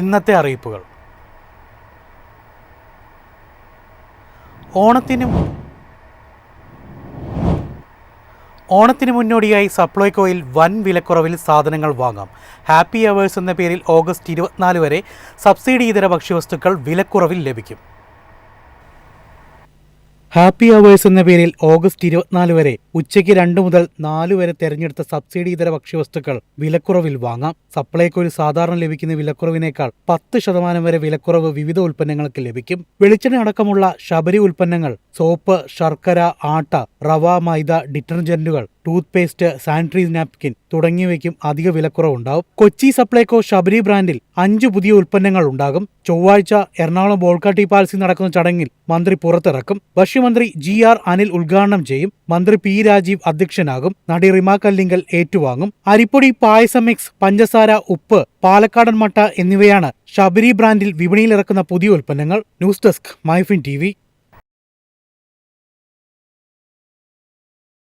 ഇന്നത്തെ അറിയിപ്പുകൾ. ഓണത്തിന് മുന്നോടിയായി സപ്ലൈകോയിൽ വൻ വിലക്കുറവിൽ സാധനങ്ങൾ വാങ്ങാം. ഹാപ്പി അവേഴ്സ് എന്ന പേരിൽ ഓഗസ്റ്റ് 24 വരെ സബ്സിഡി ഇതര ഭക്ഷ്യവസ്തുക്കൾ വിലക്കുറവിൽ ലഭിക്കും. ഹാപ്പി അവേഴ്സ് എന്ന പേരിൽ ഓഗസ്റ്റ് 24 വരെ ഉച്ചയ്ക്ക് 2 മുതൽ 4 വരെ തെരഞ്ഞെടുത്ത സബ്സിഡി ഇതര ഭക്ഷ്യവസ്തുക്കൾ വിലക്കുറവിൽ വാങ്ങാം. സപ്ലൈകോയിൽ സാധാരണ ലഭിക്കുന്ന വിലക്കുറവിനേക്കാൾ 10% വരെ വിലക്കുറവ് വിവിധ ഉൽപ്പന്നങ്ങൾക്ക് ലഭിക്കും. വെളിച്ചെണ്ണ അടക്കമുള്ള ശബരി ഉൽപ്പന്നങ്ങൾ, സോപ്പ്, ശർക്കര, ആട്ട, റവ, മൈദ, ഡിറ്റർജന്റുകൾ, ടൂത്ത് പേസ്റ്റ്, സാനിറ്ററി നാപ്കിൻ തുടങ്ങിയവയ്ക്കും അധിക വിലക്കുറവുണ്ടാവും. കൊച്ചി സപ്ലൈകോ ശബരി ബ്രാൻഡിൽ 5 പുതിയ ഉൽപ്പന്നങ്ങൾ ഉണ്ടാകും. ചൊവ്വാഴ്ച എറണാകുളം ബോൾഗാട്ടി പാലസിൽ നടക്കുന്ന ചടങ്ങിൽ മന്ത്രി പുറത്തിറക്കും. ഭക്ഷ്യമന്ത്രി GR അനിൽ ഉദ്ഘാടനം ചെയ്യും. മന്ത്രി P രാജീവ് അധ്യക്ഷനാകും. നടി റിമ കല്ലിങ്കൽ ഏറ്റുവാങ്ങും. അരിപ്പൊടി, പായസം മിക്സ്, പഞ്ചസാര, ഉപ്പ്, പാലക്കാടൻ മട്ട എന്നിവയാണ് ശബരി ബ്രാൻഡിൽ വിപണിയിലിറക്കുന്ന പുതിയ ഉൽപ്പന്നങ്ങൾ. News desk, MyFin TV.